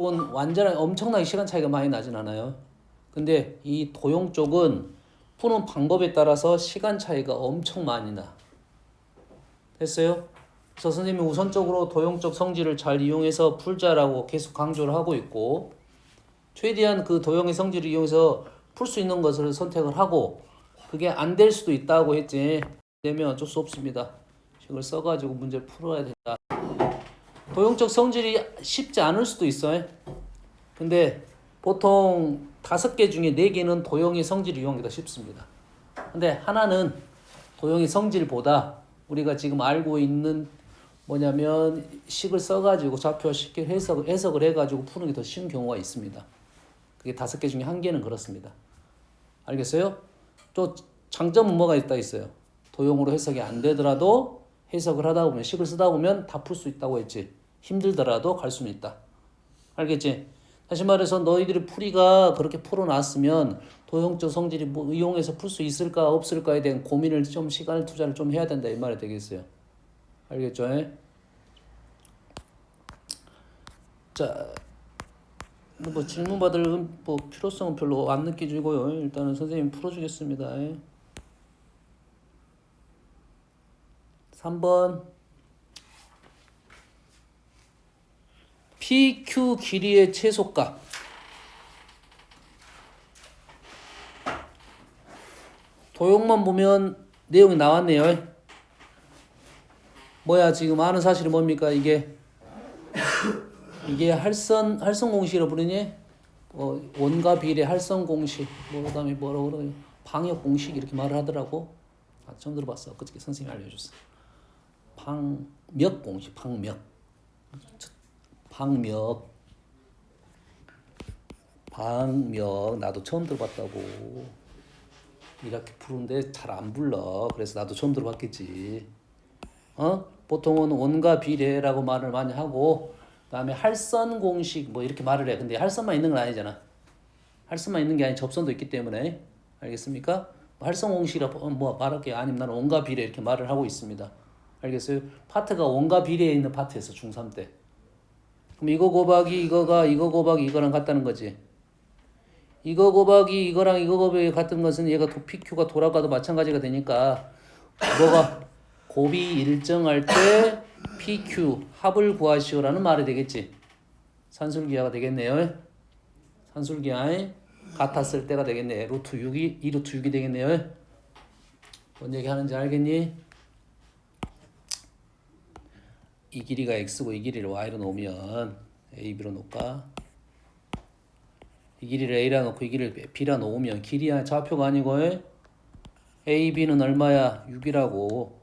완전히 엄청나게 시간 차이가 많이 나진 않아요. 근데 이 도용 쪽은 푸는 방법에 따라서 시간 차이가 엄청 많이 나. 됐어요? 그래서 선생님이 우선적으로 도용적 성질을 잘 이용해서 풀자라고 계속 강조를 하고 있고, 최대한 그 도용의 성질을 이용해서 풀 수 있는 것을 선택을 하고, 그게 안 될 수도 있다고 했지. 되면 어쩔 수 없습니다. 이걸 써가지고 문제를 풀어야 된다. 도용적 성질이 쉽지 않을 수도 있어요. 근데 보통 5개 중에 4개는 도용의 성질을 이용하기가 쉽습니다. 근데 하나는 도용의 성질보다 우리가 지금 알고 있는 뭐냐면 식을 써가지고 좌표 쉽게 해석을 해가지고 푸는 게 더 쉬운 경우가 있습니다. 그게 5개 중에 1개는 그렇습니다. 알겠어요? 또 장점은 뭐가 있어요. 도용으로 해석이 안 되더라도 해석을 하다 보면 식을 쓰다 보면 다 풀 수 있다고 했지. 힘들더라도 갈 수는 있다. 알겠지? 다시 말해서 너희들이 풀이가 그렇게 풀어놨으면 도형적 성질이 뭐 이용해서 풀 수 있을까 없을까에 대한 고민을 좀 시간을 투자를 좀 해야 된다 이 말이 되겠어요. 알겠죠? 자, 뭐 질문 받을 뭐 필요성은 별로 안 느껴지고요. 일단은 선생님 풀어주겠습니다. 3번 PQ 길이의 최소값. 도형만 보면 내용이 나왔네요. 뭐야 지금 아는 사실이 뭡니까 이게 할선 공식이라고 부르니? 원과 비례 할선 공식. 뭐 그다음에 뭐라고 그래요? 방역 공식 이렇게 말을 하더라고. 처음 들어봤어. 그저께 선생님이 알려줬어. 방역 공식, 방역. 나도 처음 들어봤다고. 이렇게 부르는데 잘 안 불러. 그래서 나도 처음 들어봤겠지. 보통은 원과 비례라고 말을 많이 하고, 그다음에 할선 공식 뭐 이렇게 말을 해. 근데 할선만 있는 건 아니잖아. 할선만 있는 게 아니 접선도 있기 때문에. 알겠습니까? 할선 공식이라고 뭐 말할게요. 아니면 나는 원과 비례 이렇게 말을 하고 있습니다. 알겠어요? 파트가 원과 비례에 있는 파트에서 중3 때. 그럼 이거 곱하기 이거가 이거 곱하기 이거랑 같다는 거지. 이거 곱하기 이거랑 이거 곱하기 같은 것은 얘가 PQ가 돌아가도 마찬가지가 되니까 뭐가 곱이 일정할 때 PQ 합을 구하시오라는 말이 되겠지. 산술기하가 되겠네요. 산술기하 같았을 때가 되겠네. 루트 6이 2루트 6이 되겠네요. 뭔 얘기 하는지 알겠니? 이 길이가 x고 이 길이를 y로 놓으면 a, b로 놓을까? 이 길이를 a라 놓고 이 길이를 b라 놓으면 길이야 좌표가 아니고 a, b는 얼마야? 6이라고.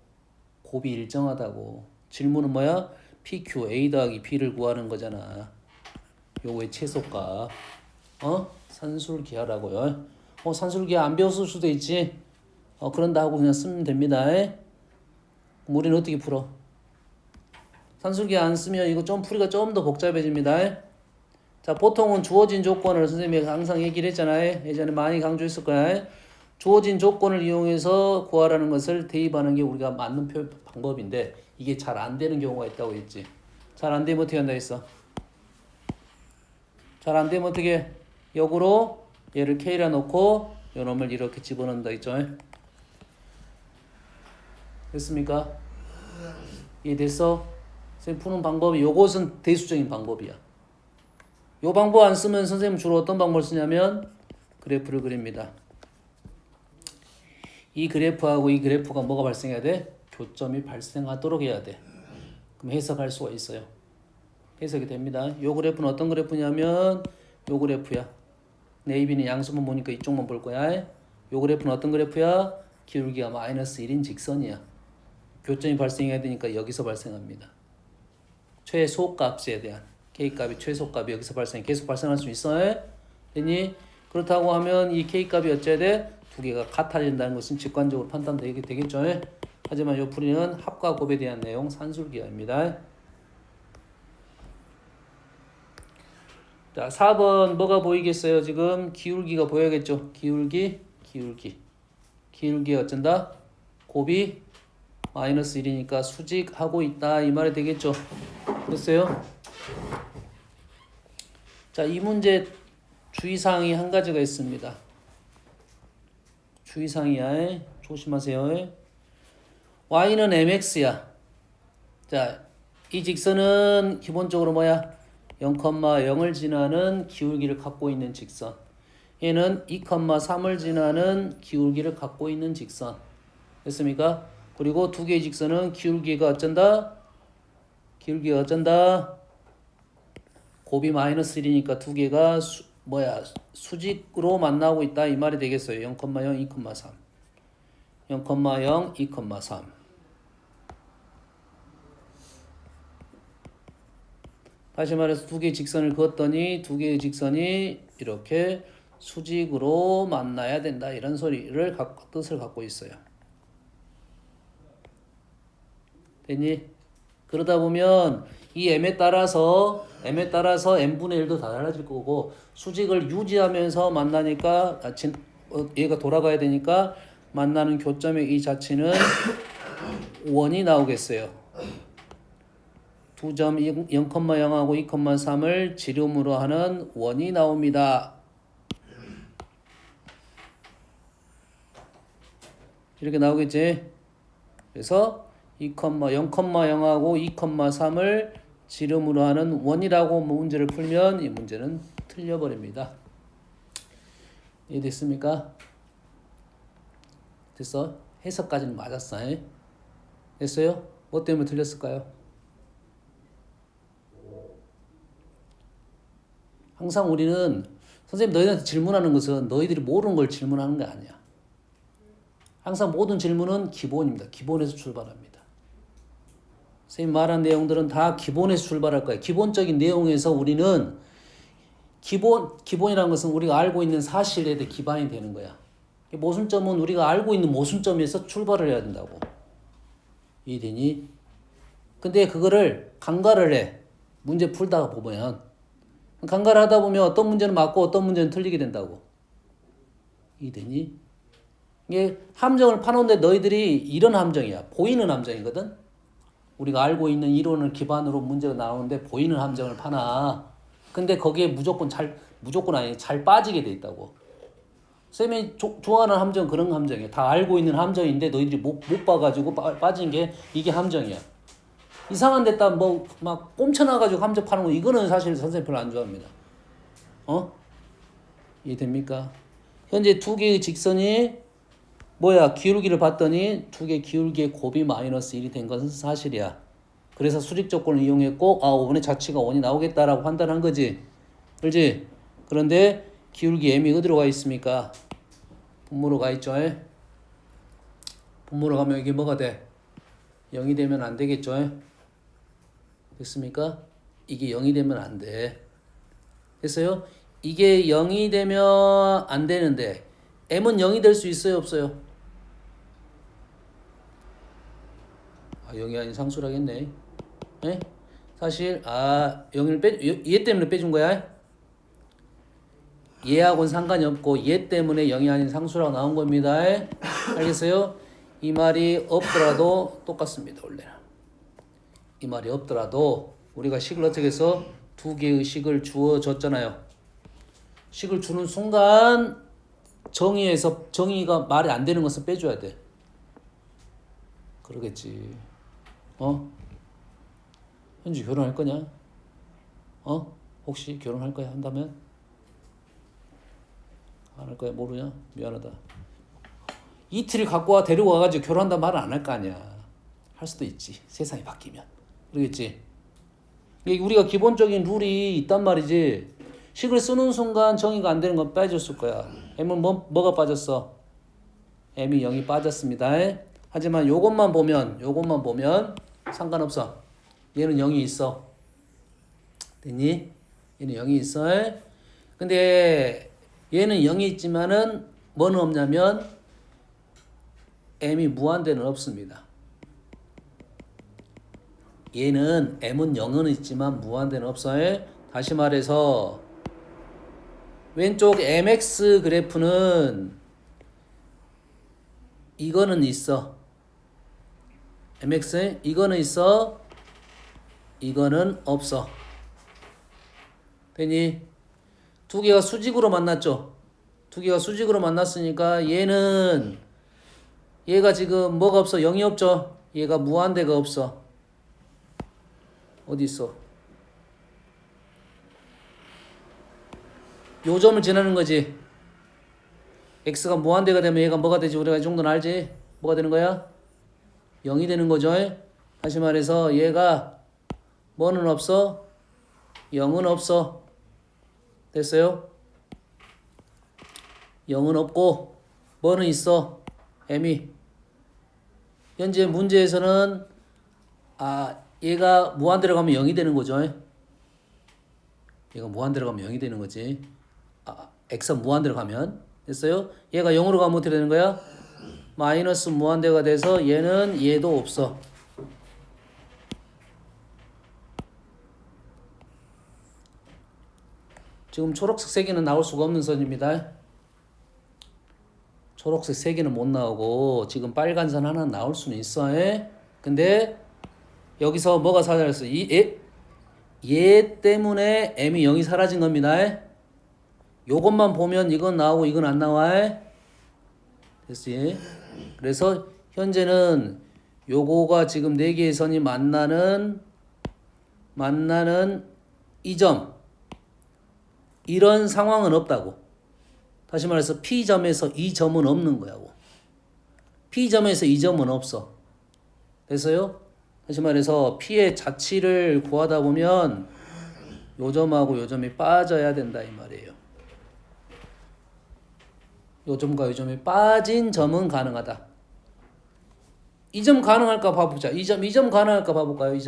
곱이 일정하다고. 질문은 뭐야? pq a 더하기 b를 구하는 거잖아. 요거의 최소값. 산술기하라고요. 산술기하 안 배웠을 수도 있지. 그런다 하고 그냥 쓰면 됩니다. 그럼 우리는 어떻게 풀어? 산술기하 안 쓰면 이거 좀 풀이가 좀 더 복잡해집니다. 자, 보통은 주어진 조건을 선생님이 항상 얘기를 했잖아요. 예전에 많이 강조했을 거야. 주어진 조건을 이용해서 구하라는 것을 대입하는 게 우리가 맞는 방법인데 이게 잘 안 되는 경우가 있다고 했지. 잘 안 되면 어떻게 한다 했어? 잘 안 되면 어떻게? 역으로 얘를 K라 놓고 요놈을 이렇게 집어넣는다 했죠. 됐습니까? 이해됐어? 선생님 푸는 방법이 요것은 대수적인 방법이야. 요 방법 안 쓰면 선생님 주로 어떤 방법을 쓰냐면 그래프를 그립니다. 이 그래프하고 이 그래프가 뭐가 발생해야 돼? 교점이 발생하도록 해야 돼. 그럼 해석할 수가 있어요. 해석이 됩니다. 요 그래프는 어떤 그래프냐면 요 그래프야. AB는 양수만 보니까 이쪽만 볼 거야. 요 그래프는 어떤 그래프야? 기울기가 -1인 직선이야. 교점이 발생해야 되니까 여기서 발생합니다. 최소값에 대한 K값이 최소값이 여기서 계속 발생할 수 있어. 됐니? 그렇다고 하면 이 K값이 어째야 돼? 두 개가 같아진다는 것은 직관적으로 판단되겠죠. 하지만 이 풀이는 합과 곱에 대한 내용 산술기하입니다. 자, 4번 뭐가 보이겠어요? 지금 기울기가 보여야겠죠. 기울기 어쩐다? 곱이 -1이니까 수직하고 있다 이 말이 되겠죠. 됐어요? 자, 이 문제 주의사항이 한 가지가 있습니다. 주의사항이야. 조심하세요. y는 mx야. 자, 이 직선은 기본적으로 뭐야? 0,0을 지나는 기울기를 갖고 있는 직선. 얘는 2,3을 지나는 기울기를 갖고 있는 직선. 됐습니까? 그리고 두 개의 직선은 기울기가 어쩐다? 기울기가 어쩐다? 곱이 마이너스 1이니까 두 개가 수직으로 만나고 있다 이 말이 되겠어요. 0,0, 2,3. 0,0, 2,3. 다시 말해서 두 개의 직선을 그었더니 두 개의 직선이 이렇게 수직으로 만나야 된다 이런 소리를 뜻을 갖고 있어요. 됐니? 그러다 보면 이 m에 따라서 n분의 1도 다 달라질 거고 수직을 유지하면서 만나니까 얘가 돌아가야 되니까 만나는 교점의 이 자체는 원이 나오겠어요. 두 점 0,0하고 2,3을 지름으로 하는 원이 나옵니다. 이렇게 나오겠지? 그래서 0,0하고 2,3을 지름으로 하는 원이라고 문제를 풀면 이 문제는 틀려버립니다. 이해됐습니까? 됐어? 해석까지는 맞았어. 됐어요? 뭐 때문에 틀렸을까요? 항상 우리는 선생님 너희한테 질문하는 것은 너희들이 모르는 걸 질문하는 게 아니야. 항상 모든 질문은 기본입니다. 기본에서 출발합니다. 선생님 말한 내용들은 다 기본에서 출발할 거예요. 기본적인 내용에서 우리는 기본이라는 것은 우리가 알고 있는 사실에 대해 기반이 되는 거야. 모순점은 우리가 알고 있는 모순점에서 출발을 해야 된다고. 이해되니? 근데 그거를 간과를 해. 문제 풀다가 보면. 간과를 하다 보면 어떤 문제는 맞고 어떤 문제는 틀리게 된다고. 이해되니? 이게 함정을 파놓는데 너희들이 이런 함정이야. 보이는 함정이거든? 우리가 알고 있는 이론을 기반으로 문제가 나오는데 보이는 함정을 파나. 근데 거기에 무조건 아니 잘 빠지게 돼 있다고. 쌤이 좋아하는 함정 그런 함정이야. 다 알고 있는 함정인데 너희들이 못 봐가지고 빠진 게 이게 함정이야. 이상한 데다 막 꼼쳐놔가지고 함정 파는 거 이거는 사실 선생님 별로 안 좋아합니다. 이해됩니까? 현재 두 개의 직선이 기울기를 봤더니 두 개 기울기의 곱이 마이너스 1이 된 것은 사실이야. 그래서 수직 조건을 이용했고 원의 자치가 원이 나오겠다라고 판단한 거지. 그렇지? 그런데 기울기 m이 어디로 가 있습니까? 분모로 가 있죠. 분모로 가면 이게 뭐가 돼? 0이 되면 안 되겠죠. 됐습니까? 이게 0이 되면 안 돼. 됐어요? 이게 0이 되면 안 되는데 m은 0이 될 수 있어요? 없어요? 0이 아닌 상수라겠네. 네? 사실 0을 얘 때문에 빼준 거야. 얘하고는 상관이 없고 얘 때문에 0이 아닌 상수라고 나온 겁니다. 알겠어요? 이 말이 없더라도 똑같습니다. 원래는. 이 말이 없더라도 우리가 식을 어떻게 해서 두 개의 식을 주어줬잖아요. 식을 주는 순간 정의가 말이 안 되는 것은 빼줘야 돼. 그러겠지. 현주 결혼할 거냐? 혹시 결혼할 거야? 한다면? 안 할 거야? 모르냐? 미안하다. 이틀을 갖고 와 데리고 와가지고 결혼한다는 말은 안 할 거 아니야. 할 수도 있지. 세상이 바뀌면. 그러겠지? 우리가 기본적인 룰이 있단 말이지. 식을 쓰는 순간 정의가 안 되는 건 빠졌을 거야. m은 뭐가 빠졌어? m이 0이 빠졌습니다. 하지만 요것만 보면 상관없어. 얘는 0이 있어. 됐니? 얘는 0이 있어. 근데 얘는 0이 있지만은 뭐는 없냐면 m이 무한대는 없습니다. 얘는 m은 0은 있지만 무한대는 없어요. 다시 말해서 왼쪽 mx 그래프는 이거는 있어. mx 이거는 있어. 이거는 없어. 되니? 두 개가 수직으로 만났죠. 두 개가 수직으로 만났으니까 얘가 지금 뭐가 없어? 0이 없죠. 얘가 무한대가 없어. 어디 있어? 요 점을 지나는 거지. x가 무한대가 되면 얘가 뭐가 되지? 우리가 이 정도는 알지? 뭐가 되는 거야? 0이 되는 거죠. 다시 말해서 얘가 뭐는 없어? 0은 없어. 됐어요? 0은 없고 뭐는 있어? m이. 현재 문제에서는 얘가 무한대로 가면 0이 되는 거죠. 얘가 무한대로 가면 0이 되는 거지. x가 무한대로 가면. 됐어요? 얘가 0으로 가면 어떻게 되는 거야? 마이너스 무한대가 돼서 얘도 없어. 지금 초록색 3개는 나올 수가 없는 선입니다. 초록색 3개는 못 나오고 지금 빨간 선 하나 나올 수는 있어. 근데 여기서 뭐가 사라졌어? 얘 때문에 m이 0이 사라진 겁니다. 요것만 보면 이건 나오고 이건 안 나와. 됐지? 그래서 현재는 요거가 지금 4개의 선이 만나는 이 점, 이런 상황은 없다고. 다시 말해서 P점에서 이 점은 없는 거야고. P점에서 이 점은 없어. 됐어요? 다시 말해서 P의 자치를 구하다 보면 요 점하고 요 점이 빠져야 된다 이 말이에요. 요 점과 요 점이 빠진 점은 가능하다. 이 점 가능할까 봐보자. 이 점 가능할까 봐볼까요? 이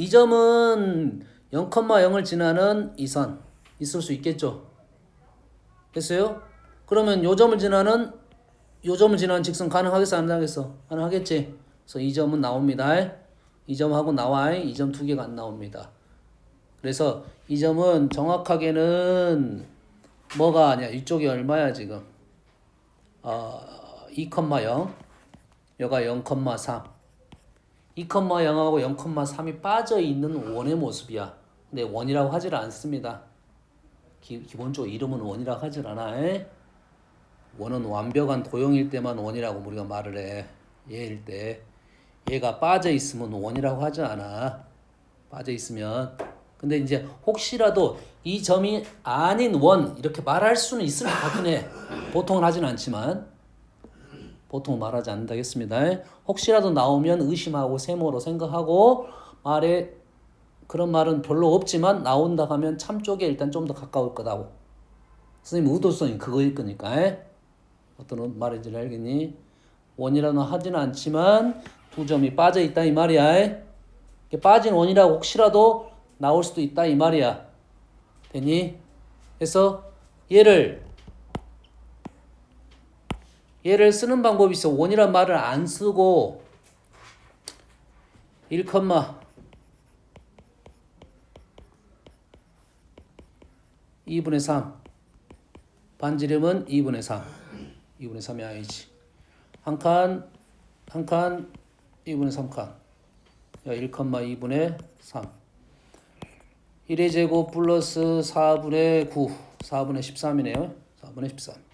점은 0,0을 지나는 이 선 있을 수 있겠죠. 됐어요? 그러면 요 점을 지나는 직선 가능하겠어? 안 가능하겠어? 가능하겠지. 그래서 이 점은 나옵니다. 이 점하고 나와. 이 점 2개가 안 나옵니다. 그래서 이 점은 정확하게는 뭐가 아니야. 이쪽이 얼마야 지금? 2,0. 여가 0,3. 2,0하고 0,3이 빠져있는 원의 모습이야. 근데 원이라고 하질 않습니다. 기본적으로 이름은 원이라고 하질 않아. 원은 완벽한 도형일 때만 원이라고 우리가 말을 해. 얘일 때. 얘가 빠져있으면 원이라고 하지 않아. 빠져있으면. 근데 이제 혹시라도 이 점이 아닌 원 이렇게 말할 수는 있을 것 같긴 해. 보통은 하진 않지만. 보통 말하지 않는다겠습니다. 혹시라도 나오면 의심하고 세모로 생각하고 그런 말은 별로 없지만 나온다 하면 참 쪽에 일단 좀 더 가까울 거다고. 선생님 의도성이 그거일 거니까. 어떤 말인지 알겠니? 원이라는 하지는 않지만 두 점이 빠져 있다 이 말이야. 빠진 원이라고 혹시라도 나올 수도 있다 이 말이야. 됐니? 그래서 얘를 쓰는 방법이 있어. 원이란 말을 안 쓰고 1, 2분의 3 반지름은 2분의 3 2분의 3이 아니지. 한 칸 2분의 3칸 1,2분의 3 1의 제곱 플러스 4분의 9 4분의 13이네요. 4분의 13.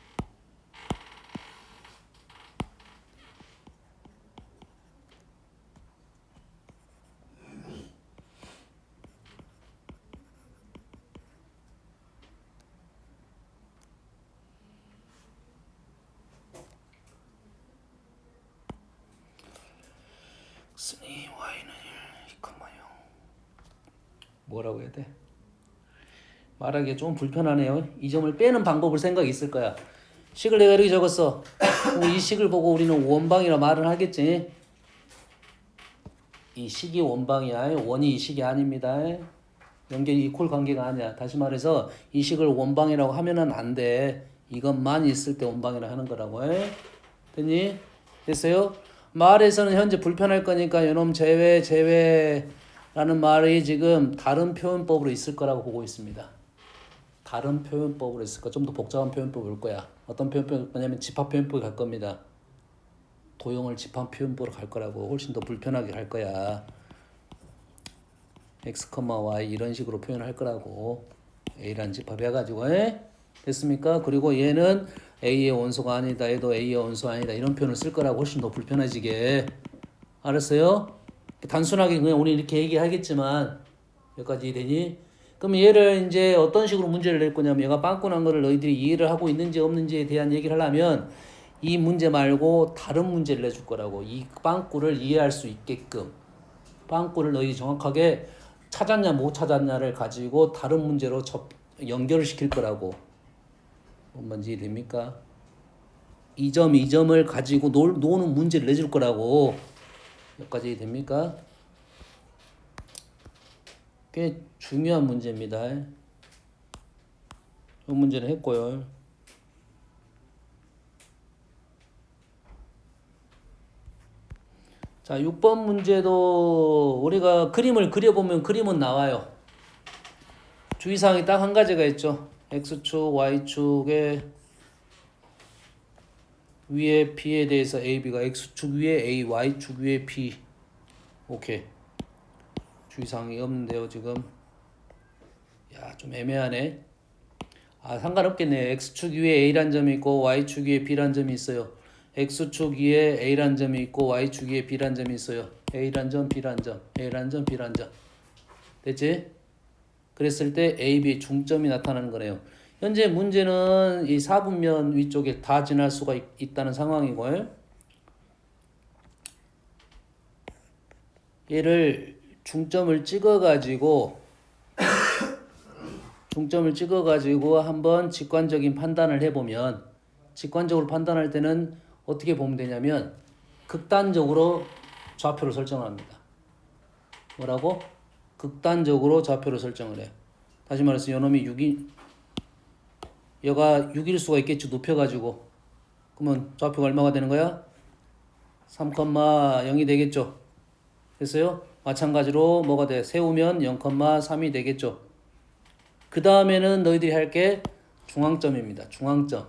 x니 y는 1,0 뭐라고 해야 돼? 말하기가 좀 불편하네요. 이 점을 빼는 방법을 생각이 있을 거야. 식을 내가 이렇게 적었어. 이 식을 보고 우리는 원방이라 말을 하겠지. 이 식이 원방이야. 원이 이 식이 아닙니다. 연결이 이퀄 관계가 아니야. 다시 말해서 이 식을 원방이라고 하면은 안 돼. 이것만 있을 때 원방이라 하는 거라고. 됐니? 됐어요? 말에서는 현재 불편할 거니까 요놈 제외라는 말이 지금 다른 표현법으로 있을 거라고 보고 있습니다. 다른 표현법으로 있을 거. 좀 더 복잡한 표현법을 올 거야. 어떤 표현법을 올 거냐면 집합 표현법을 갈 겁니다. 도형을 집합 표현법으로 갈 거라고. 훨씬 더 불편하게 갈 거야. x, y 이런 식으로 표현할 거라고. a라는 집합 해가지고 됐습니까? 그리고 얘는 a의 원소가 아니다. 얘도 a의 원소 아니다. 이런 표현을 쓸 거라고 훨씬 더 불편해지게. 알았어요? 단순하게 그냥 우리 이렇게 얘기하겠지만 여기까지 되니? 그럼 얘를 이제 어떤 식으로 문제를 낼 거냐면 얘가 빵꾸난 거를 너희들이 이해를 하고 있는지 없는지에 대한 얘기를 하려면 이 문제 말고 다른 문제를 내줄 거라고. 이 빵꾸를 이해할 수 있게끔. 빵꾸를 너희 정확하게 찾았냐 못 찾았냐를 가지고 다른 문제로 연결을 시킬 거라고. 뭔지 됩니까? 이 점을 가지고 노는 문제를 내줄 거라고. 여기까지 됩니까? 꽤 중요한 문제입니다. 이 문제는 했고요. 자, 6번 문제도 우리가 그림을 그려보면 그림은 나와요. 주의사항이 딱 한 가지가 있죠. X축, Y축에 위에 B에 대해서 A, B가 X축 위에 A, Y축 위에 B. 오케이. 주의사항이 없는데요, 지금. 야, 좀 애매하네. 아, 상관없겠네요. X축 위에 A란 점이 있고 Y축 위에 B란 점이 있어요. X축 위에 A란 점이 있고 Y축 위에 B란 점이 있어요. A란 점, B란 점, A란 점, B란 점. 됐지? 그랬을 때 A, B 중점이 나타나는 거네요. 현재 문제는 이 4분면 위쪽에 다 지날 수가 있다는 상황이고요. 얘를 중점을 찍어가지고 한번 직관적인 판단을 해보면, 직관적으로 판단할 때는 어떻게 보면 되냐면 극단적으로 좌표를 설정을 합니다. 뭐라고? 극단적으로 좌표를 설정을 해요. 다시 말해서 요놈이 6가 6일 수가 있겠죠. 높여가지고. 그러면 좌표가 얼마가 되는 거야? 3,0이 되겠죠. 됐어요? 마찬가지로 뭐가 돼? 세우면 0,3이 되겠죠. 그 다음에는 너희들이 할 게 중앙점입니다. 중앙점.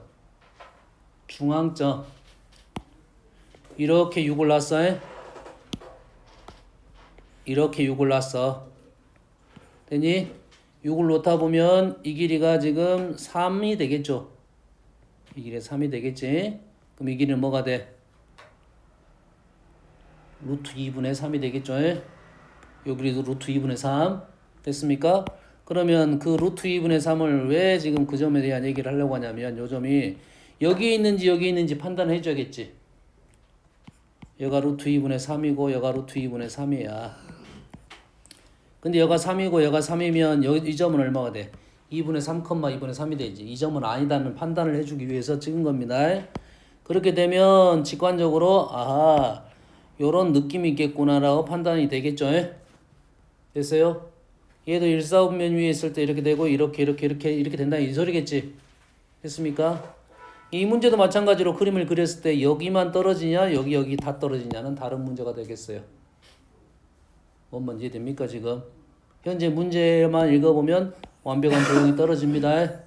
이렇게 6을 놨어. 이렇게 6을 놨어. 되니? 6을 놓다 보면 이 길이가 지금 3이 되겠죠. 이 길이 3이 되겠지. 그럼 이 길이는 뭐가 돼? 루트 2분의 3이 되겠죠. 요 길이도 루트 2분의 3. 됐습니까? 그러면 그 루트 2분의 3을 왜 지금 그 점에 대한 얘기를 하려고 하냐면 요 점이 여기 있는지 판단해 줘야겠지. 여가 루트 2분의 3이고 여가 루트 2분의 3이야. 근데 여가 3이고 여가 3이면 이 점은 얼마가 돼? 2분의 3, 2분의 3이 되지. 이 점은 아니다는 판단을 해주기 위해서 찍은 겁니다. 그렇게 되면 직관적으로 아하 요런 느낌이 있겠구나라고 판단이 되겠죠. 됐어요? 얘도 1,4분면 위에 있을 때 이렇게 되고 이렇게 된다 이 소리겠지. 됐습니까? 이 문제도 마찬가지로 그림을 그렸을 때 여기만 떨어지냐 여기 다 떨어지냐는 다른 문제가 되겠어요. 뭔 문제 됩니까 지금? 현재 문제만 읽어보면 완벽한 도형이 떨어집니다.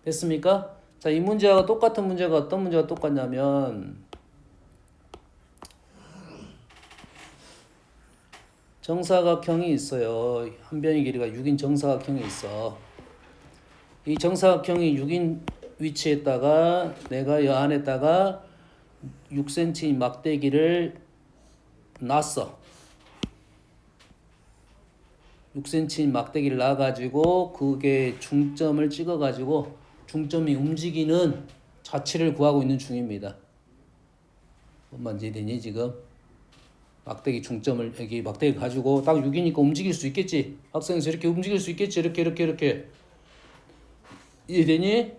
됐습니까? 자, 이 문제와 똑같은 문제가 어떤 문제가 똑같냐면 정사각형이 있어요. 한 변의 길이가 6인 정사각형이 있어. 이 정사각형이 6인 위치에다가 내가 이 안에다가 6cm 막대기를 놨어. 6cm 막대기를 놔가지고 그게 중점을 찍어가지고 중점이 움직이는 좌치를 구하고 있는 중입니다. 뭔 이해되니 지금? 막대기 중점을 여기 막대기 가지고 딱 6이니까 움직일 수 있겠지. 학생에서 이렇게 움직일 수 있겠지. 이렇게 이해되니?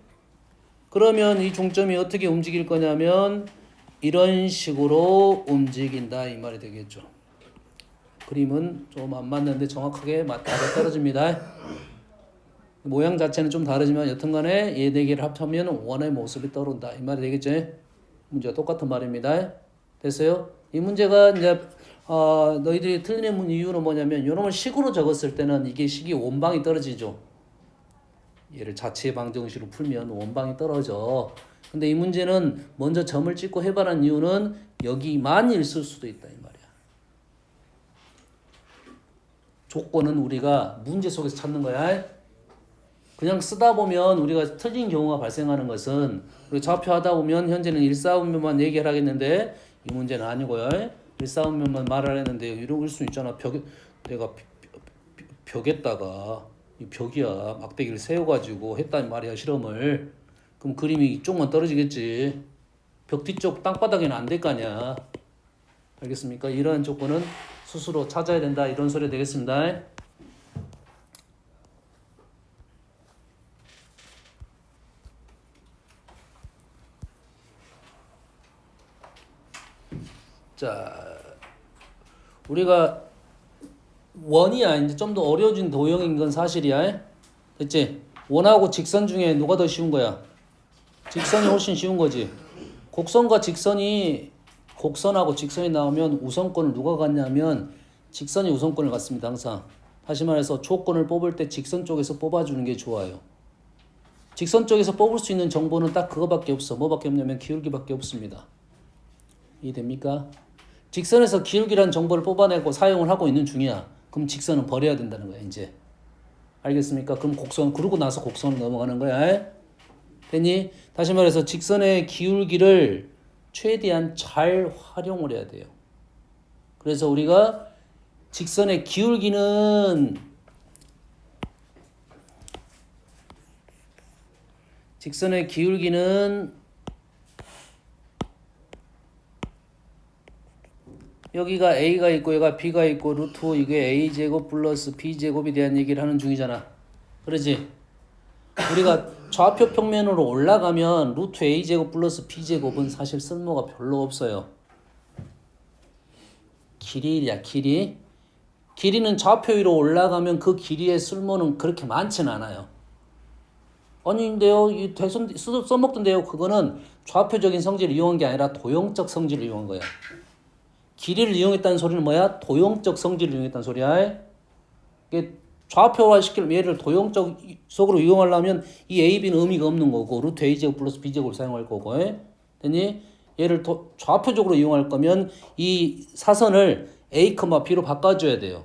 그러면 이 중점이 어떻게 움직일 거냐면 이런 식으로 움직인다 이 말이 되겠죠. 그림은 좀 안 맞는데 정확하게 맞다 떨어집니다. 모양 자체는 좀 다르지만 여튼간에 얘 네 개를 합하면 원의 모습이 떠오른다 이 말이 되겠죠. 문제가 똑같은 말입니다. 됐어요? 이 문제가 이제 너희들이 틀리는 이유는 뭐냐면 이놈을 식으로 적었을 때는 이게 식이 원방이 떨어지죠. 얘를 자체 방정식으로 풀면 원방이 떨어져. 근데 이 문제는 먼저 점을 찍고 해봐라는 이유는 여기만 있을 수도 있다 이 말이야. 조건은 우리가 문제 속에서 찾는 거야. 그냥 쓰다 보면 우리가 틀린 경우가 발생하는 것은 우리 좌표 하다 보면 현재는 일사분면만 얘기를 하겠는데 이 문제는 아니고요. 일사분면만 말을 했는데 이럴 수 있잖아. 내가 벽에다가 이 벽이야 막대기를 세워가지고 했단 말이야 실험을. 그럼 그림이 이쪽만 떨어지겠지. 벽 뒤쪽 땅바닥에는 안 될 거 아니야. 알겠습니까? 이러한 조건은 스스로 찾아야 된다. 이런 소리 되겠습니다. 자, 우리가 원이야. 이제 좀 더 어려워진 도형인 건 사실이야. 됐지? 원하고 직선 중에 누가 더 쉬운 거야? 직선이 훨씬 쉬운 거지. 곡선하고 직선이 나오면 우선권을 누가 갖냐면 직선이 우선권을 갖습니다. 항상. 다시 말해서 조건을 뽑을 때 직선 쪽에서 뽑아주는 게 좋아요. 직선 쪽에서 뽑을 수 있는 정보는 딱 그거밖에 없어. 뭐밖에 없냐면 기울기밖에 없습니다. 이해됩니까? 직선에서 기울기라는 정보를 뽑아내고 사용을 하고 있는 중이야. 그럼 직선은 버려야 된다는 거야, 이제. 알겠습니까? 그럼 곡선, 그러고 나서 곡선으로 넘어가는 거야. 됐니? 다시 말해서 직선의 기울기를 최대한 잘 활용을 해야 돼요. 그래서 우리가 직선의 기울기는 여기가 A가 있고 여기가 B가 있고 루트 이게 A제곱 플러스 B제곱에 대한 얘기를 하는 중이잖아. 그러지? 우리가 좌표 평면으로 올라가면 루트 A제곱 플러스 B제곱은 사실 쓸모가 별로 없어요. 길이야, 길이. 길이는 좌표 위로 올라가면 그 길이의 쓸모는 그렇게 많지는 않아요. 아닌데요, 이 대선 써먹던데요. 그거는 좌표적인 성질을 이용한 게 아니라 도형적 성질을 이용한 거야. 길이를 이용했다는 소리는 뭐야? 도형적 성질을 이용했다는 소리야. 이게 좌표화 시키려면 얘를 도형적 속으로 이용하려면 이 A, B는 의미가 없는 거고 루트 A제곱 플러스 B제곱을 사용할 거고. 됐니? 얘를 좌표적으로 이용할 거면 이 사선을 A, B로 바꿔줘야 돼요.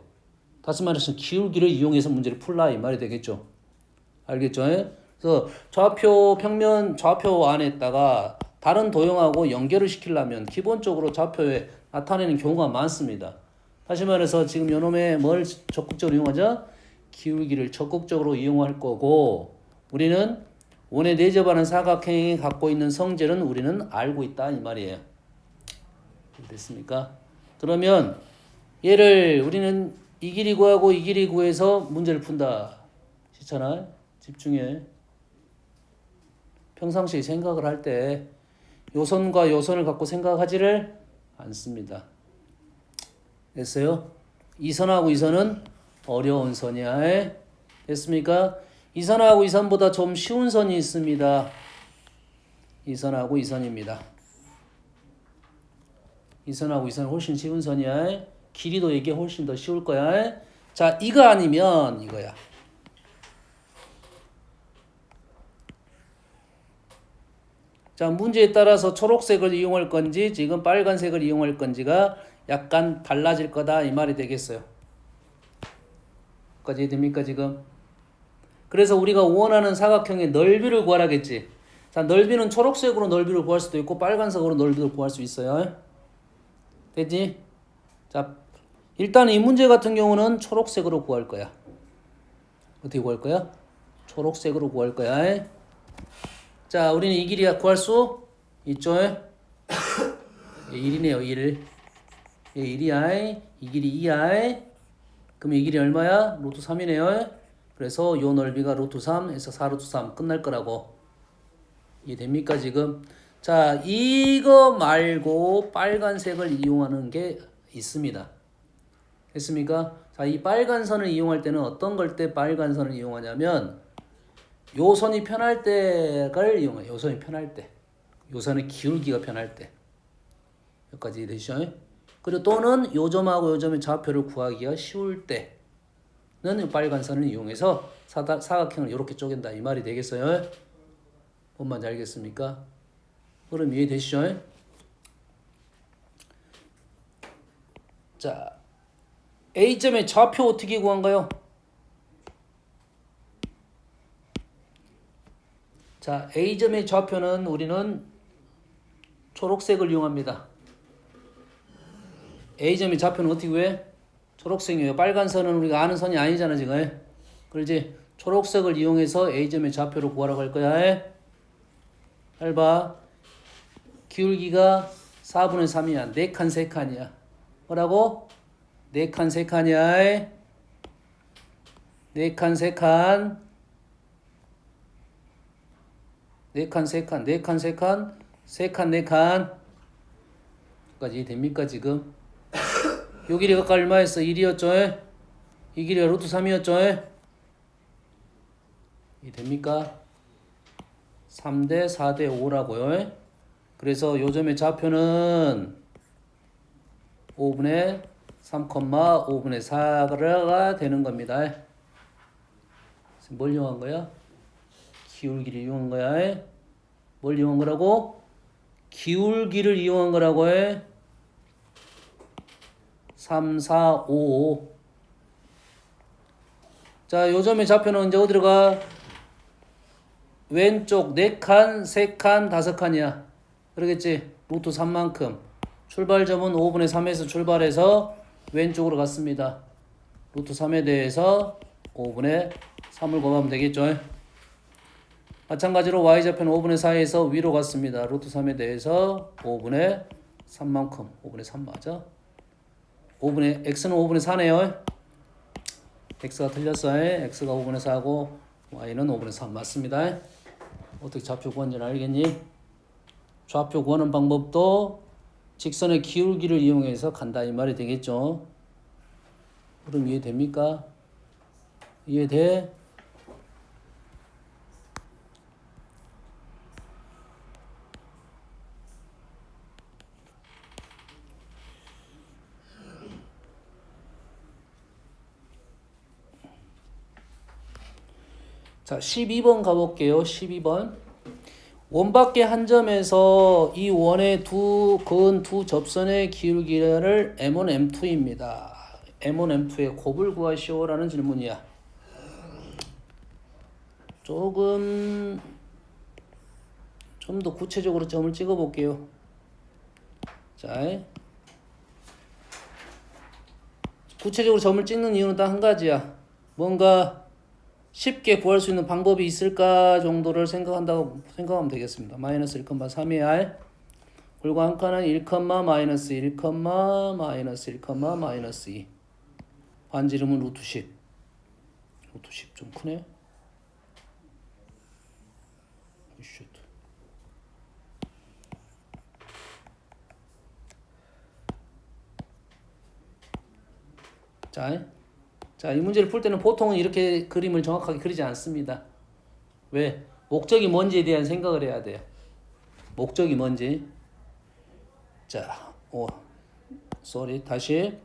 다시 말해서 기울기를 이용해서 문제를 풀라 이 말이 되겠죠. 알겠죠? 그래서 좌표 평면 좌표 안에다가 다른 도형하고 연결을 시키려면 기본적으로 좌표에 나타내는 경우가 많습니다. 다시 말해서 지금 요놈의 뭘 적극적으로 이용하죠? 기울기를 적극적으로 이용할 거고 우리는 원에 내접하는 사각형이 갖고 있는 성질은 우리는 알고 있다 이 말이에요. 됐습니까? 그러면 얘를 우리는 이 길이 구하고 이 길이 구해서 문제를 푼다. 싫잖아? 집중해. 평상시에 생각을 할 때 요선과 요선을 갖고 생각하지를 않습니다. 됐어요? 이 선하고 이 선은 어려운 선이야. 됐습니까? 이 선하고 이 선보다 좀 쉬운 선이 있습니다. 이 선하고 이 선입니다. 이 선하고 이 선은 훨씬 쉬운 선이야. 길이도 이게 훨씬 더 쉬울 거야. 자, 이거 아니면 이거야. 자, 문제에 따라서 초록색을 이용할 건지 지금 빨간색을 이용할 건지가 약간 달라질 거다 이 말이 되겠어요. 까지 이해됩니까 지금? 그래서 우리가 원하는 사각형의 넓이를 구하라겠지. 자, 넓이는 초록색으로 넓이를 구할 수도 있고 빨간색으로 넓이를 구할 수 있어요. 됐지? 자, 일단 이 문제 같은 경우는 초록색으로 구할 거야. 어떻게 구할 거야? 초록색으로 구할 거야. 자, 우리는 이 길이 구할 수 있죠? 1이네요, 1. 1이야. 이 길이 2야. 그럼 이 길이 얼마야? 루트 3이네요. 그래서 요 넓이가 루트 3에서 4 루트 3 끝날 거라고. 이해됩니까, 지금? 자, 이거 말고 빨간색을 이용하는 게 있습니다. 됐습니까? 자, 이 빨간 선을 이용할 때는 어떤 걸 때 빨간 선을 이용하냐면 요 선이 편할 때를 이용해요. 요 선이 편할 때. 요 선의 기울기가 편할 때. 여기까지 이해되시죠? 그리고 또는 요 점하고 요 점의 좌표를 구하기가 쉬울 때는 빨간 선을 이용해서 사각형을 이렇게 쪼갠다. 이 말이 되겠어요? 뭔 말인지 알겠습니까? 그럼 이해되시죠? 자, A점의 좌표 어떻게 구한가요? 자, A점의 좌표는 우리는 초록색을 이용합니다. A점의 좌표는 어떻게 구해? 초록색이에요. 빨간 선은 우리가 아는 선이 아니잖아 지금. 그렇지? 초록색을 이용해서 A점의 좌표를 구하라고 할 거야. 잘 봐. 기울기가 4분의 3이야. 4칸 3칸이야. 뭐라고? 4칸 3칸이야. 4칸 3칸. 4칸 3칸. 4칸 3칸. 3칸 4칸. 까지 됩니까 지금? 요 길이가 아까 얼마였어? 1이었죠? 이 길이가 루트 3이었죠? 이 됩니까? 3대 4대 5라고요. 그래서 요 점의 좌표는 5분의 3, 5분의 4가 되는 겁니다. 뭘 이용한 거야? 기울기를 이용한 거야. 뭘 이용한 거라고? 기울기를 이용한 거라고 해. 3, 4, 5. 자, 요 점의 좌표는 이제 어디로 가? 왼쪽 4칸, 3칸, 5칸이야. 그러겠지? 루트 3만큼. 출발점은 5분의 3에서 출발해서 왼쪽으로 갔습니다. 루트 3에 대해서 5분의 3을 곱하면 되겠죠? 마찬가지로 y좌표는 5분의 4에서 위로 갔습니다. 루트 3에 대해서 5분의 3만큼. 5분의 3 맞아? x는 5분의 4네요. x가 틀렸어요. x가 5분의 4고 y는 5분의 3 맞습니다. 어떻게 좌표 구하는지 알겠니? 좌표 구하는 방법도 직선의 기울기를 이용해서 간다 이 말이 되겠죠. 그럼 이해됩니까? 이해돼? 자, 12번 가볼게요. 12번. 원밖에 한 점에서 이 원의 두 접선의 기울기를 M1, M2입니다. M1, M2의 곱을 구하시오라는 질문이야. 조금 좀 더 구체적으로 점을 찍어 볼게요. 자, 구체적으로 점을 찍는 이유는 딱 한 가지야. 뭔가 쉽게 구할 수 있는 방법이 있을까 정도를 생각하면 되겠습니다. 마이너스 1,3이야. 그리고 한 칸은 1, 마이너스 1, 마이너스 1, 마이너스 2. 반지름은 루트 10. 루트 10 좀 크네. 자, 이 문제를 풀 때는 보통은 이렇게 그림을 정확하게 그리지 않습니다. 왜? 목적이 뭔지에 대한 생각을 해야 돼요. 목적이 뭔지. 자, 다시.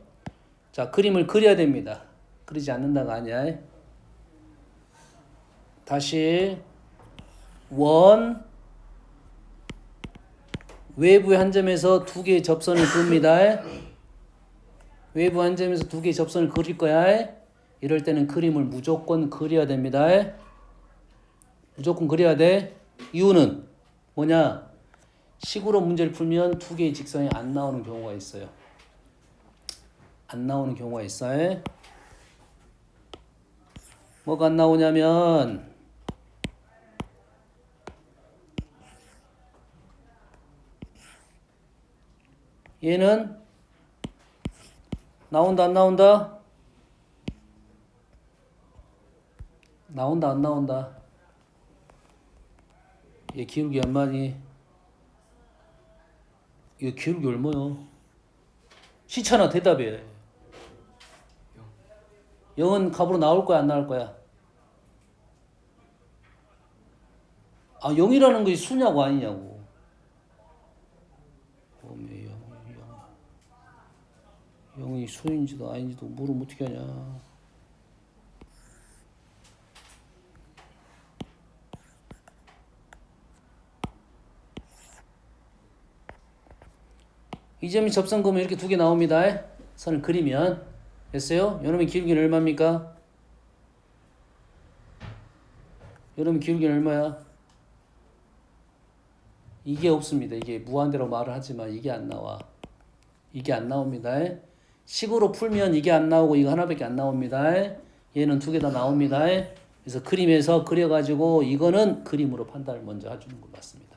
자, 그림을 그려야 됩니다. 그리지 않는다가 아니야. 다시. 원. 외부의 한 점에서 두 개의 접선을 그립니다. 외부 한 점에서 두 개의 접선을 그릴 거야. 이럴 때는 그림을 무조건 그려야 됩니다. 무조건 그려야 돼. 이유는 뭐냐? 식으로 문제를 풀면 두 개의 직선이 안 나오는 경우가 있어요. 안 나오는 경우가 있어요. 뭐가 안 나오냐면 얘는 나온다 안 나온다? 나온다 안 나온다? 얘 기울기 얼마니? 얘 기울기 얼마요? 시차나 대답해. 0은 값으로 나올 거야 안 나올 거야? 아 0이라는 것이 수냐고 아니냐고. 0이 수인지도 아닌지도 물으면 어떻게 하냐. 이 점이 접선 그으면 이렇게 두 개 나옵니다. 선을 그리면 됐어요? 요놈의 기울기는 얼마입니까? 요놈의 기울기는 얼마야? 이게 없습니다. 이게 무한대로 말을 하지만 이게 안 나와. 이게 안 나옵니다. 식으로 풀면 이게 안 나오고 이거 하나밖에 안 나옵니다. 얘는 두 개 다 나옵니다. 그래서 그림에서 그려가지고 이거는 그림으로 판단을 먼저 해주는 것 같습니다.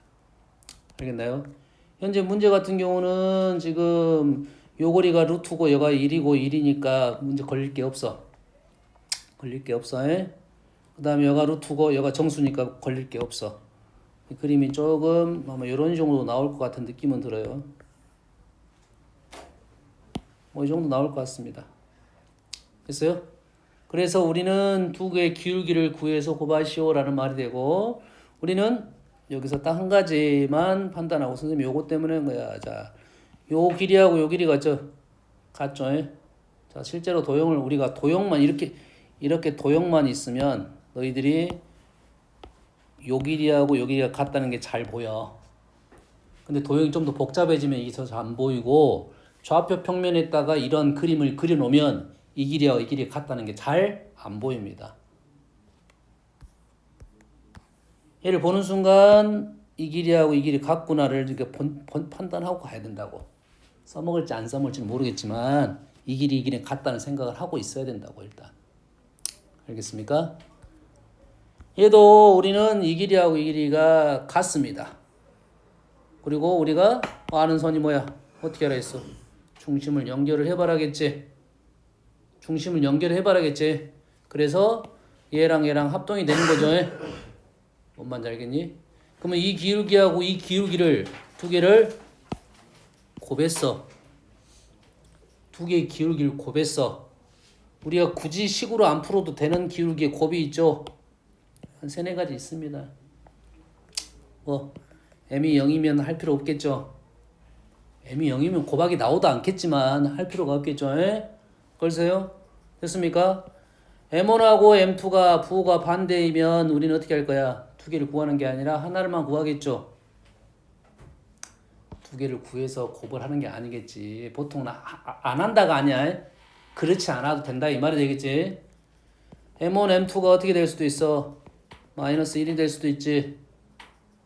알겠나요? 현재 문제 같은 경우는 지금 요 거리가 루트고 여가 1이고 1이니까 문제 걸릴 게 없어. 걸릴 게 없어. 그 다음에 여가 루트고 여가 정수니까 걸릴 게 없어. 이 그림이 조금 아마 이런 정도 나올 것 같은 느낌은 들어요. 뭐 이 정도 나올 것 같습니다. 됐어요? 그래서 우리는 두 개의 기울기를 구해서 곱하시오라는 말이 되고, 우리는 여기서 딱 한 가지만 판단하고, 선생님 요거 때문에 거야. 자, 요 길이하고 요 길이가 같죠? 자, 실제로 도형을 우리가 도형만 이렇게 도형만 있으면 너희들이 요 길이하고 요 길이가 같다는 게 잘 보여. 근데 도형이 좀 더 복잡해지면 이게 더 잘 안 보이고, 좌표 평면에다가 이런 그림을 그려놓으면 이 길이와 이 길이가 같다는 게 잘 안 보입니다. 얘를 보는 순간 이 길이하고 이 길이 같구나를 이렇게 판단하고 가야 된다고. 써먹을지 안 써먹을지는 모르겠지만 이 길이 이 길이 같다는 생각을 하고 있어야 된다고. 일단 알겠습니까? 얘도 우리는 이 길이하고 이 길이가 같습니다. 그리고 우리가 아는 선이 뭐야? 어떻게 하라 했어? 중심을 연결을 해봐라겠지. 중심을 연결해봐라겠지. 그래서 얘랑 얘랑 합동이 되는 거죠. 뭔 말인지 알겠니? 그러면 이 기울기하고 이 기울기를 두 개를 곱했어. 두 개의 기울기를 곱했어. 우리가 굳이 식으로 안 풀어도 되는 기울기의 곱이 있죠. 한 세네 가지 있습니다. 뭐 m이 0이면 할 필요 없겠죠. m이 0이면 곱하기 나오도 않겠지만 할 필요가 없겠죠. 그래서요. 됐습니까? M1하고 M2가 부호가 반대이면 우리는 어떻게 할 거야? 두 개를 구하는 게 아니라 하나를만 구하겠죠. 두 개를 구해서 곱을 하는 게 아니겠지. 보통은 안 한다가 아니야. 그렇지 않아도 된다 이 말이 되겠지. M1, M2가 어떻게 될 수도 있어? 마이너스 1이 될 수도 있지.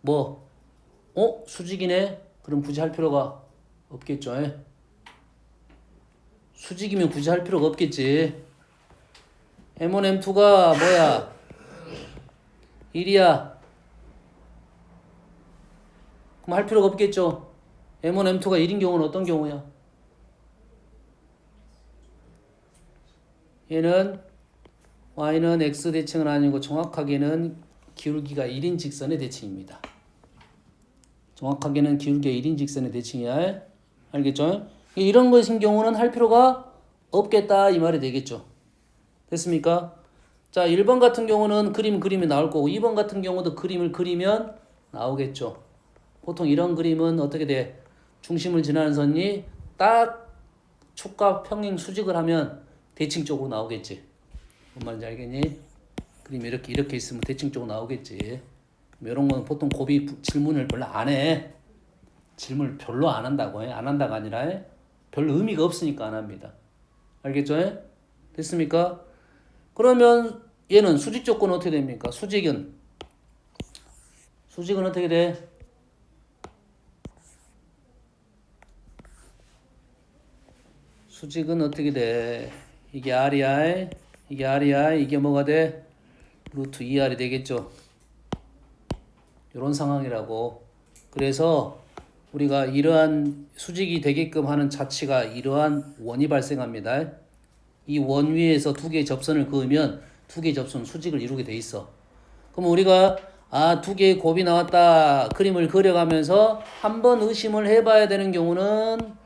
뭐? 수직이네? 그럼 굳이 할 필요가 없겠죠. 수직이면 굳이 할 필요가 없겠지. M1, M2가 뭐야? 1이야. 그럼 할 필요가 없겠죠. M1, M2가 1인 경우는 어떤 경우야? 얘는 y는 x 대칭은 아니고 정확하게는 기울기가 1인 직선의 대칭입니다. 정확하게는 기울기가 1인 직선의 대칭이야. 알겠죠? 이런 것인 경우는 할 필요가 없겠다 이 말이 되겠죠. 됐습니까? 자, 1번 같은 경우는 그림이 나올 거고 2번 같은 경우도 그림을 그리면 나오겠죠. 보통 이런 그림은 어떻게 돼? 중심을 지나는 선이 딱 축과 평행 수직을 하면 대칭 쪽으로 나오겠지. 뭔 말인지 알겠니? 그림이 이렇게 있으면 대칭 쪽으로 나오겠지. 이런 거는 보통 곱이 질문을 별로 안 해. 질문을 별로 안 한다고 해. 안 한다가 아니라 별로 의미가 없으니까 안 합니다. 알겠죠? 됐습니까? 그러면 얘는 수직 조건은 어떻게 됩니까? 수직은 어떻게 돼? 수직은 어떻게 돼? 이게 R이야. 이게 R이야. 이게 뭐가 돼? 루트 2R이 되겠죠. 이런 상황이라고. 그래서 우리가 이러한 수직이 되게끔 하는 자체가 이러한 원이 발생합니다. 이 원 위에서 두 개의 접선을 그으면 두 개의 접선은 수직을 이루게 돼 있어. 그럼 우리가 두 개의 곱이 나왔다 그림을 그려가면서 한번 의심을 해봐야 되는 경우는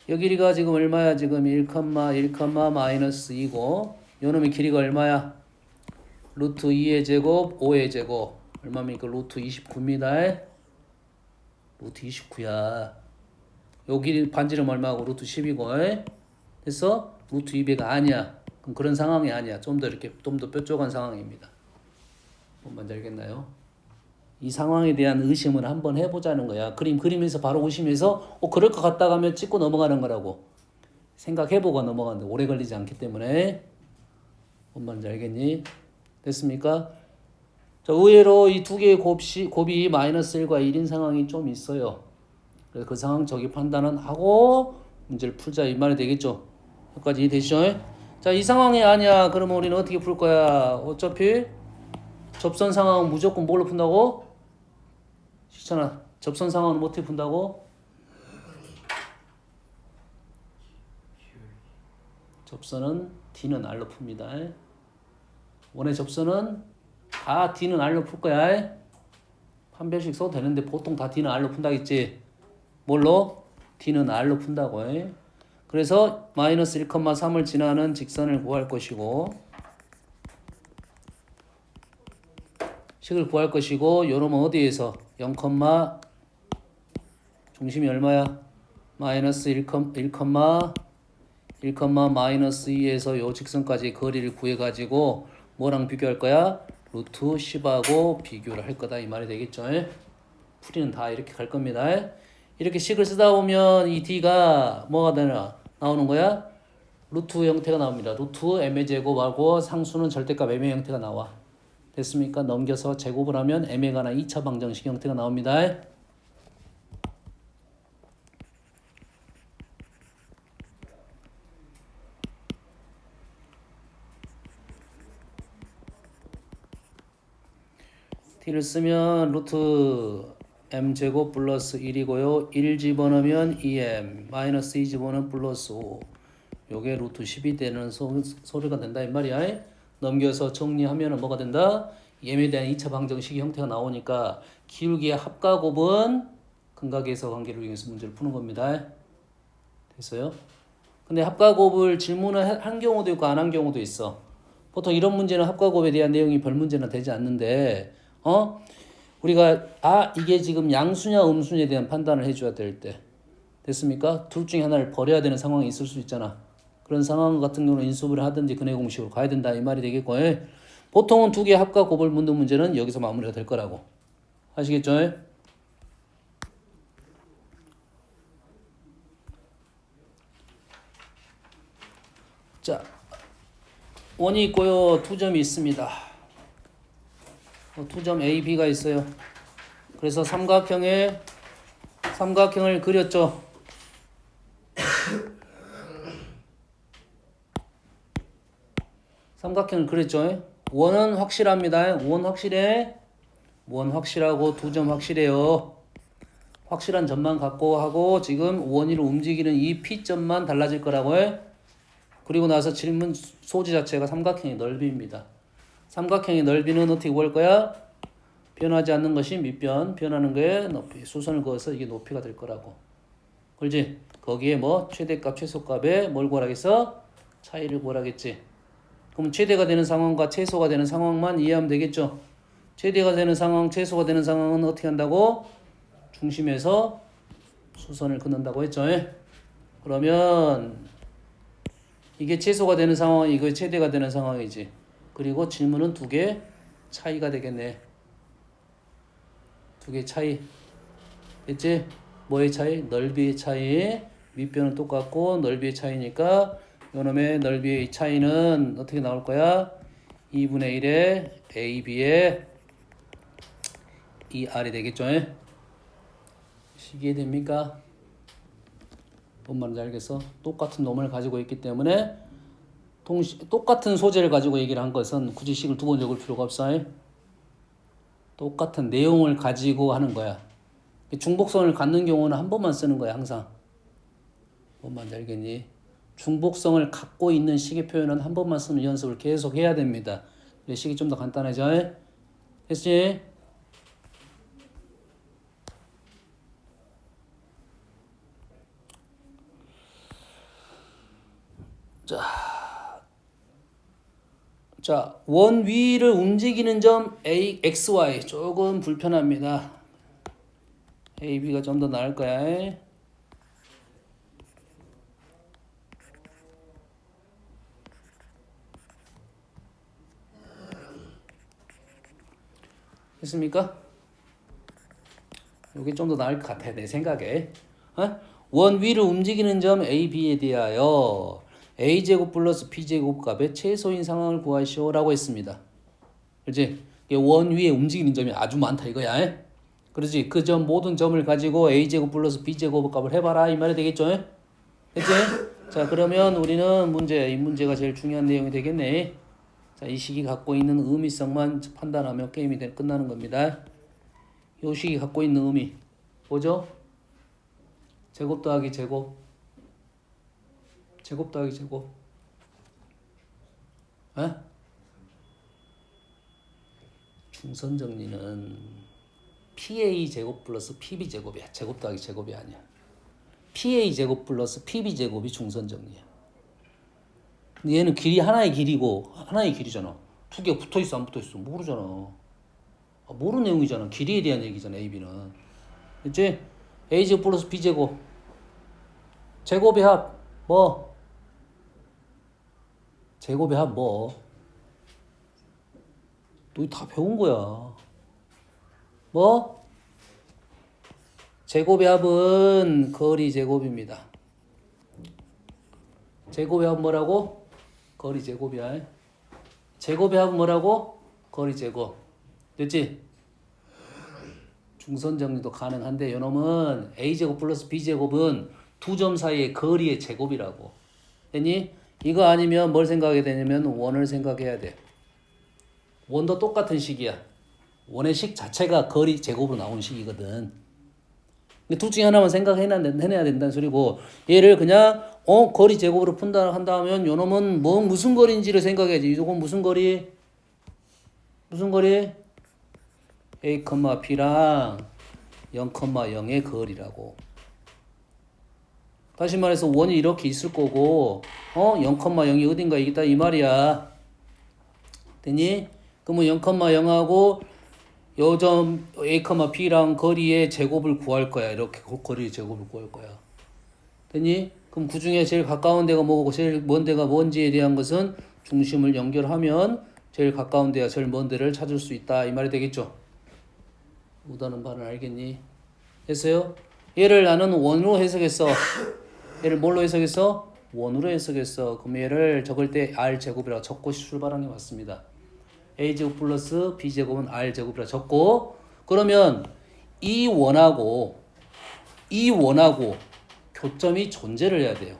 여기 길이가 지금 얼마야? 지금 1, 마이너스 2고 요놈의 길이가 얼마야? 루트 2의 제곱 5의 제곱 얼마입니까? 루트 29입니다. 루트 29야. 요 길이 반지름 얼마고? 루트 10이고 됐어? 루트 200가 아니야. 그럼 그런 상황이 아니야. 좀 더 뾰족한 상황입니다. 뭔지 알겠나요? 이 상황에 대한 의심을 한번 해보자는 거야. 그림에서 바로 의심해서 그럴 것 같다 하면 찍고 넘어가는 거라고. 생각해보고 넘어가는데 오래 걸리지 않기 때문에. 뭔 말인지 알겠니? 됐습니까? 자, 의외로 이 두 개의 곱이 마이너스 1과 1인 상황이 좀 있어요. 그래서 그 상황 저기 판단은 하고 문제를 풀자 이 말이 되겠죠. 여기까지 이해되시죠? 자, 이 상황이 아니야. 그러면 우리는 어떻게 풀 거야? 어차피 접선 상황은 무조건 뭘로 푼다고? 시천아, 접선 상황은 어떻게 푼다고? 접선은 D는 R로 풉니다. 원의 접선은 다 D는 R로 풀 거야. 판별식 써도 되는데 보통 다 D는 R로 푼다겠지. 뭘로? D는 R로 푼다고. 그래서 마이너스 1,3을 지나는 직선을 구할 것이고 식을 구할 것이고 요놈은 어디에서 0, 중심이 얼마야? 마이너스 1, 마이너스 2에서 요 직선까지 거리를 구해가지고 뭐랑 비교할 거야? 루트 10하고 비교를 할 거다 이 말이 되겠죠. 풀이는 다 이렇게 갈 겁니다. 이렇게 식을 쓰다 보면 이 D가 뭐가 나오는 거야? 루트 형태가 나옵니다. 루트 m의 제곱하고 상수는 절대값 m의 형태가 나와. 됐습니까? 넘겨서 제곱을 하면 m에 관한 2차 방정식 형태가 나옵니다. t를 쓰면 루트 m제곱 플러스 1이고요. 1 집어넣으면 2m 마이너스 2 집어넣으면 플러스 5. 요게 루트 10이 되는 소리가 된다 이 말이야. 넘겨서 정리하면 뭐가 된다? m에 대한 2차 방정식의 형태가 나오니까 기울기의 합과 곱은 근각에서 관계를 이용해서 문제를 푸는 겁니다. 됐어요? 근데 합과 곱을 질문을 한 경우도 있고 안 한 경우도 있어. 보통 이런 문제는 합과 곱에 대한 내용이 별 문제는 되지 않는데 우리가 이게 지금 양수냐 음수냐에 대한 판단을 해줘야 될 때 됐습니까? 둘 중에 하나를 버려야 되는 상황이 있을 수 있잖아. 그런 상황 같은 경우는 인수분해를 하든지 근해 공식으로 가야 된다 이 말이 되겠고 보통은 두 개의 합과 곱을 묻는 문제는 여기서 마무리가 될 거라고 아시겠죠? 자, 원이 있고요. 두 점이 있습니다. 두 점 A, B가 있어요. 그래서 삼각형을 그렸죠. 삼각형을 그렸죠. 원은 확실합니다. 원 확실해. 원 확실하고 두 점 확실해요. 확실한 점만 갖고 하고 지금 원위로 움직이는 이 P점만 달라질 거라고 해. 그리고 나서 질문 소지 자체가 삼각형의 넓이입니다. 삼각형의 넓이는 어떻게 구할 거야? 변하지 않는 것이 밑변, 변하는 거에 높이. 수선을 그어서 이게 높이가 될 거라고. 그렇지? 거기에 뭐 최대값, 최소값에 뭘 구하라겠어? 차이를 구하라겠지. 그럼 최대가 되는 상황과 최소가 되는 상황만 이해하면 되겠죠? 최대가 되는 상황, 최소가 되는 상황은 어떻게 한다고? 중심에서 수선을 긋는다고 했죠? 그러면 이게 최소가 되는 상황이 이거 최대가 되는 상황이지. 그리고 질문은 두 개 차이가 되겠네. 두 개 차이. 됐지? 뭐의 차이? 넓이의 차이. 밑변은 똑같고 넓이의 차이니까 요놈의 넓이의 차이는 어떻게 나올 거야? 2분의 1에 AB의 2R이 되겠죠? 이해됩니까? 뭔 말인지 알겠어? 똑같은 놈을 가지고 있기 때문에 똑같은 소재를 가지고 얘기를 한 것은 굳이 식을 두 번 적을 필요가 없어. 똑같은 내용을 가지고 하는 거야. 중복성을 갖는 경우는 한 번만 쓰는 거야 항상. 뭔 말인지 알겠니? 중복성을 갖고 있는 식의 표현은 한 번만 쓰는 연습을 계속 해야 됩니다. 식이 좀 더 간단해져. 됐지? 자, 원 위를 움직이는 점 A, X, Y 조금 불편합니다. A, B가 좀 더 나을 거야. 됐습니까? 이게 좀 더 나을 것 같아 내 생각에. 원 위를 움직이는 점 A, B에 대하여 A제곱 플러스 B제곱 값의 최소인 상황을 구하시오라고 했습니다. 그렇지? 원 위에 움직이는 점이 아주 많다 이거야. 에? 그렇지? 그 점 모든 점을 가지고 A제곱 플러스 B제곱 값을 해봐라 이 말이 되겠죠? 에? 됐지? 자 그러면 우리는 이 문제가 제일 중요한 내용이 되겠네. 자, 이 식이 갖고 있는 의미성만 판단하면 게임이 끝나는 겁니다. 이 식이 갖고 있는 의미 뭐죠? 제곱 더하기 제곱, 제곱 더하기 제곱. 에? 중선 정리는 PA 제곱 플러스 PB 제곱이야. 제곱 더하기 제곱이 아니야. PA 제곱 플러스 PB 제곱이 중선 정리야. 근데 얘는 길이 하나의 길이고 하나의 길이잖아. 두 개가 붙어 있어 안 붙어 있어 모르잖아. 모르는 내용이잖아. 길이에 대한 얘기잖아. AB는. 그치? A 제곱 플러스 B 제곱. 제곱의 합 뭐? 제곱의 합 뭐? 너 다 배운 거야. 뭐? 제곱의 합은 거리 제곱입니다. 제곱의 합은 뭐라고? 거리 제곱이야. 제곱의 합은 뭐라고? 거리 제곱. 됐지? 중선 정리도 가능한데 요놈은 A제곱 플러스 B제곱은 두 점 사이의 거리의 제곱이라고. 됐니? 이거 아니면 뭘 생각해야 되냐면 원을 생각해야 돼. 원도 똑같은 식이야. 원의 식 자체가 거리 제곱으로 나온 식이거든. 둘 중에 하나만 생각해내야 된다는 소리고 얘를 그냥 거리 제곱으로 푼다 한다면 요놈은 무슨 거리인지를 생각해야지. 이건 무슨 거리? 무슨 거리? A, B랑 0,0의 거리라고. 다시 말해서 원이 이렇게 있을 거고 0,0이 어딘가에 있다 이 말이야. 됐니? 그러면 0,0하고 요점 A, B랑 거리의 제곱을 구할 거야. 이렇게 거리의 제곱을 구할 거야. 됐니? 그럼 그 중에 제일 가까운 데가 뭐고 제일 먼 데가 뭔지에 대한 것은 중심을 연결하면 제일 가까운 데와 제일 먼 데를 찾을 수 있다. 이 말이 되겠죠? 못하는 바는 알겠니? 됐어요? 얘를 나는 원으로 해석했어. 얘를 뭘로 해석했어? 원으로 해석했어. 그럼 얘를 적을 때 R제곱이라고 적고 출발한 게 맞습니다. A제곱 플러스 B제곱은 R제곱이라고 적고 그러면 이 원하고 교점이 존재를 해야 돼요.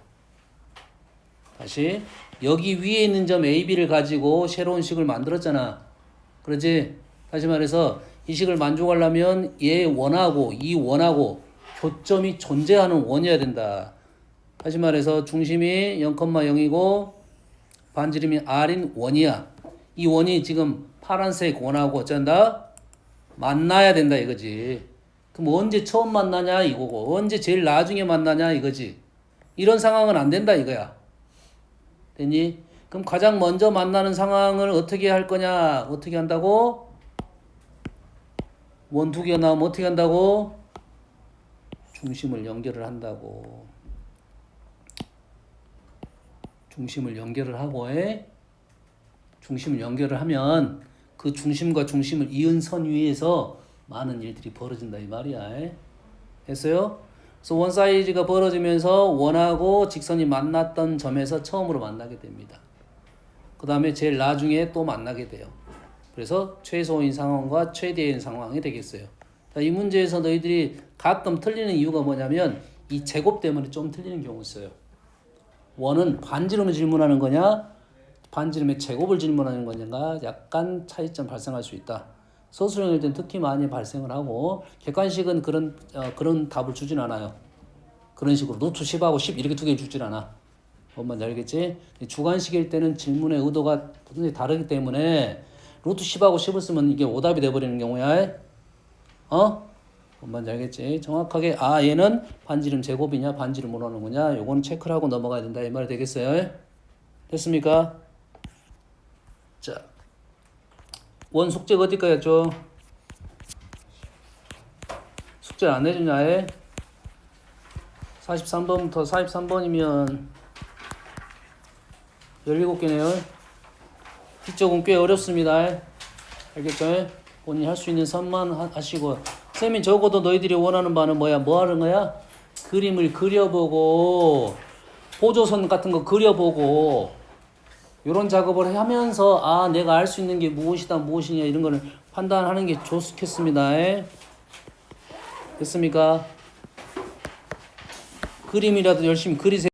다시 여기 위에 있는 점 AB를 가지고 새로운 식을 만들었잖아. 그러지? 다시 말해서 이 식을 만족하려면 얘 원하고 이 원하고 교점이 존재하는 원이어야 된다. 다시 말해서 중심이 0,0이고 반지름이 R인 원이야. 이 원이 지금 파란색 원하고 어쩐다? 만나야 된다 이거지. 그럼 언제 처음 만나냐 이거고 언제 제일 나중에 만나냐 이거지. 이런 상황은 안 된다 이거야. 됐니? 그럼 가장 먼저 만나는 상황을 어떻게 할 거냐? 어떻게 한다고? 원 두 개가 나오면 어떻게 한다고? 중심을 연결을 한다고. 중심을 연결을 하고 중심을 연결을 하면 그 중심과 중심을 이은 선 위에서 많은 일들이 벌어진다 이 말이야. 됐어요? 그래서 원 사이즈가 벌어지면서 원하고 직선이 만났던 점에서 처음으로 만나게 됩니다. 그 다음에 제일 나중에 또 만나게 돼요. 그래서 최소인 상황과 최대인 상황이 되겠어요. 자, 이 문제에서 너희들이 가끔 틀리는 이유가 뭐냐면 이 제곱 때문에 좀 틀리는 경우 있어요. 원은 반지름을 질문하는 거냐 반지름의 제곱을 질문하는 거냐가 약간 차이점 발생할 수 있다. 서술형일 땐 특히 많이 발생을 하고 객관식은 그런 답을 주진 않아요. 그런 식으로 루트 10하고 10 이렇게 두 개 주진 않아. 뭔지 알겠지? 주관식일 때는 질문의 의도가 굉장히 다르기 때문에 루트 10하고 10을 쓰면 이게 오답이 돼버리는 경우야. 뭔지 알겠지? 정확하게 얘는 반지름 제곱이냐 반지름으로 하는 거냐 요거는 체크를 하고 넘어가야 된다 이 말이 되겠어요? 됐습니까? 자, 원 숙제가 어디까지 했죠? 숙제를 안 해주냐? 43번부터 43번이면 17개네요. 이쪽은 꽤 어렵습니다. 알겠죠? 본인이 할 수 있는 선만 하시고 쌤이 적어도 너희들이 원하는 바는 뭐야? 뭐 하는 거야? 그림을 그려보고 보조선 같은 거 그려보고 이런 작업을 하면서 아 내가 알 수 있는 게 무엇이다 무엇이냐 이런 거를 판단하는 게 좋겠습니다. 됐습니까? 그림이라도 열심히 그리세요.